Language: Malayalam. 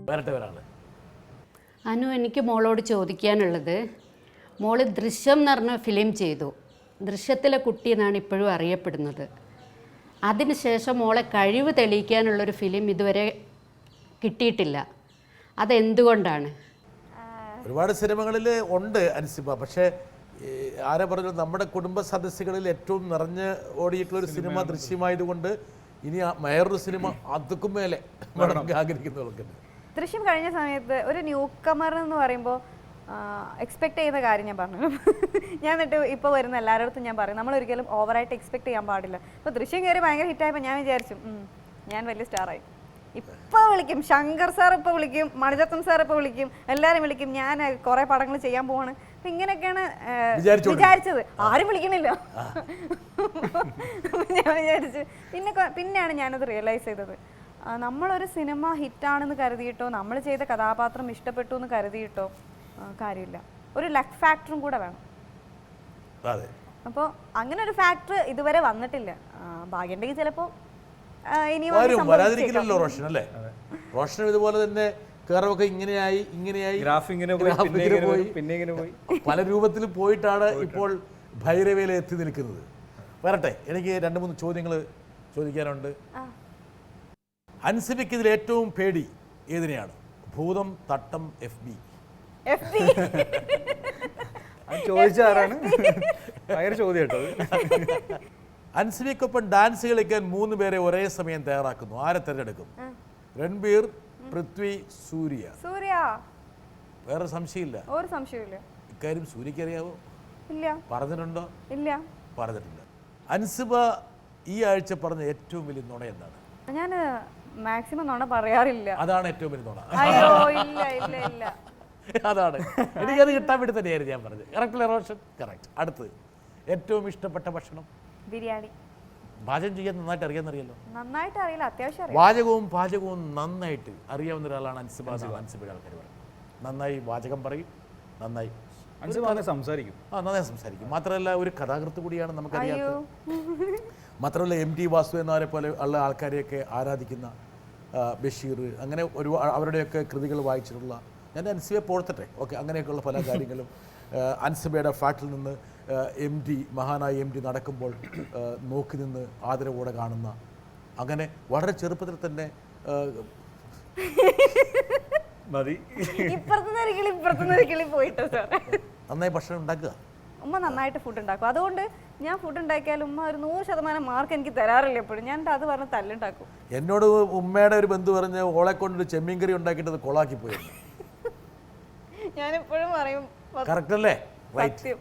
വരട്ടെ ഒരാൾ. അനു, എനിക്ക് മോളോട് ചോദിക്കാനുള്ളത്, മോള് ദൃശ്യം എന്ന് പറഞ്ഞ ഫിലിം ചെയ്തു. ദൃശ്യത്തിലെ കുട്ടി എന്നാണ് ഇപ്പോഴും അറിയപ്പെടുന്നത്. അതിനുശേഷം മോളെ കഴിവ് തെളിയിക്കാനുള്ളൊരു ഫിലിം ഇതുവരെ കിട്ടിയിട്ടില്ല. അതെന്തുകൊണ്ടാണ്? ഒരുപാട് സിനിമകളിൽ ഉണ്ട് അൻസിബ. പക്ഷേ ആരെ പറഞ്ഞു, നമ്മുടെ കുടുംബ സദസ്സുകളിൽ ഏറ്റവും നിറഞ്ഞ് ഓടിയിട്ടുള്ളൊരു സിനിമ ദൃശ്യമായതുകൊണ്ട് ഇനി വേറൊരു സിനിമ അതുക്കും മേലെ ആഗ്രഹിക്കുന്നവർക്കുണ്ട്. ദൃശ്യം കഴിഞ്ഞ സമയത്ത് ഒരു ന്യൂ കമർ എന്ന് പറയുമ്പോൾ എക്സ്പെക്ട് ചെയ്യുന്ന കാര്യം ഞാൻ പറഞ്ഞു. ഞാൻ എന്നിട്ട് ഇപ്പോൾ വരുന്ന എല്ലാവരുടെ ഞാൻ പറയും, നമ്മൾ ഒരിക്കലും ഓവറായിട്ട് എക്സ്പെക്ട് ചെയ്യാൻ പാടില്ല. ഇപ്പോൾ ദൃശ്യം കയറി ഭയങ്കര ഹിറ്റായപ്പോൾ ഞാൻ വിചാരിച്ചു ഞാൻ വലിയ സ്റ്റാറായി. ഇപ്പോൾ വിളിക്കും ശങ്കർ സാർ, ഇപ്പോൾ വിളിക്കും മണിരത്നം സാർ, ഇപ്പോൾ വിളിക്കും, എല്ലാവരും വിളിക്കും, ഞാൻ കുറേ പടങ്ങൾ ചെയ്യാൻ പോവാണ്. അപ്പം ഇങ്ങനെയൊക്കെയാണ് വിചാരിച്ചത്. ആരും വിളിക്കണില്ല. ഞാൻ വിചാരിച്ചു പിന്നെയാണ് ഞാനത് റിയലൈസ് ചെയ്തത്. നമ്മളൊരു സിനിമ ഹിറ്റാണെന്ന് കരുതിയിട്ടോ നമ്മൾ ചെയ്ത കഥാപാത്രം ഇഷ്ടപ്പെട്ടു എന്ന് കരുതിയിട്ടോ കാര്യമില്ല. ഒരു ലക്ക് ഫാക്ടറും കൂടെ വേണം. അപ്പോൾ അങ്ങനെ ഒരു ഫാക്ടർ ഇതുവരെ വന്നിട്ടില്ല. ഭാഗ്യമുണ്ടെങ്കിൽ ചിലപ്പോൾ വരാതിരിക്കില്ലല്ലോ റോഷൻ, അല്ലേ? റോഷനും ഇതുപോലെ തന്നെ കയറൊക്കെ ഇങ്ങനെയായി പല രൂപത്തിൽ പോയിട്ടാണ് ഇപ്പോൾ ഭൈരവയിൽ എത്തി നിൽക്കുന്നത്. വരട്ടെ, എനിക്ക് 2-3 ചോദ്യങ്ങൾ ചോദിക്കാനുണ്ട്. അൻസിബയ്ക്ക് ഇതിൽ ഏറ്റവും പേടി ഏതിനെയാണ്? ഭൂതം, തട്ടം, FB? ചോദിച്ചാരാണ് ചോദ്യം കേട്ടോ. അൻസിബയ്ക്കൊപ്പം ഡാൻസ് കളിക്കാൻ 3 പേരെ ഒരേ സമയം തയ്യാറാക്കുന്നു. ആരെ തിരഞ്ഞെടുക്കും? രൺബീർ, പൃഥ്വി, സൂര്യ. വേറെ സംശയമില്ല. ഒരു സംശയമില്ല. ഇക്കാര്യം സൂര്യക്ക് അറിയാവോ? ഇല്ല. പറഞ്ഞിട്ടുണ്ടോ? ഇല്ല, പറഞ്ഞിട്ടില്ല. അൻസിബ ഈ ആഴ്ച പറഞ്ഞ ഏറ്റവും വലിയ നുണ എന്താണ്? ഞാൻ മാക്സിമം നുണ പറയാറില്ല. അതാണ് ഏറ്റവും വലിയ നുണ. അയ്യോ ഇല്ല ഇല്ല ഇല്ല. അതാണ് എനിക്കത് കിട്ടാൻ വേണ്ടി തന്നെയായിരുന്നു ഞാൻ പറഞ്ഞത്. Correct Roshan, correct. അടുത്ത്, ഏറ്റവും ഇഷ്ടപ്പെട്ട ഭക്ഷണം? ബിരിയാണി. പാചകം ചെയ്യാൻ നന്നായിട്ട് അറിയാമെന്നറിയല്ലോ. നന്നായിട്ട് അറിയില്ല, അത്യാവശ്യം. പാചകവും നന്നായിട്ട് അറിയാവുന്ന ഒരാളാണ് അൻസിബ. അൻസിബയുടെ ആൾക്കാർ പറയും നന്നായി പാചകം പറയും, നന്നായി സംസാരിക്കും. നന്നായി സംസാരിക്കും. മാത്രമല്ല ഒരു കഥാകൃത്ത് കൂടിയാണ്, നമുക്കറിയാം. മാത്രമല്ല MT വാസു എന്നവരെ പോലെ ഉള്ള ആൾക്കാരെയൊക്കെ ആരാധിക്കുന്ന ബഷീർ, അങ്ങനെ അവരുടെയൊക്കെ കൃതികൾ വായിച്ചിട്ടുള്ള ഞാൻ അൻസിബയെ പോഴ്ത്തട്ടെ. ഓക്കെ, അങ്ങനെയൊക്കെയുള്ള പല കാര്യങ്ങളും അൻസിബയുടെ ഫ്ലാറ്റിൽ നിന്ന് മഹാനായ MD നടക്കുമ്പോൾ നോക്കി നിന്ന് ആദരവോടെ കാണുന്ന, അങ്ങനെ വളരെ ചെറുപ്പത്തിൽ തന്നെ നന്നായി ഭക്ഷണം ഉണ്ടാക്കുക. ഉമ്മ നന്നായിട്ട് ഫുഡ് ഉണ്ടാക്കും. അതുകൊണ്ട് ഞാൻ ഫുഡ് ഉണ്ടാക്കിയാലും ഉമ്മ ഒരു 100% മാർക്ക് എനിക്ക് തരാറില്ല എപ്പോഴും. ഞാൻ അത് പറഞ്ഞ് തല്ലുണ്ടാക്കും. എന്നോട് ഉമ്മയുടെ ഒരു ബന്ധു പറഞ്ഞ് ഓളെ കൊണ്ടൊരു ചെമ്മീൻ കറി ഉണ്ടാക്കിയിട്ട് കൊളാക്കി പോയി. ഞാൻ എപ്പോഴും പറയും കറക്റ്റ് അല്ലേ? റൈറ്റ്.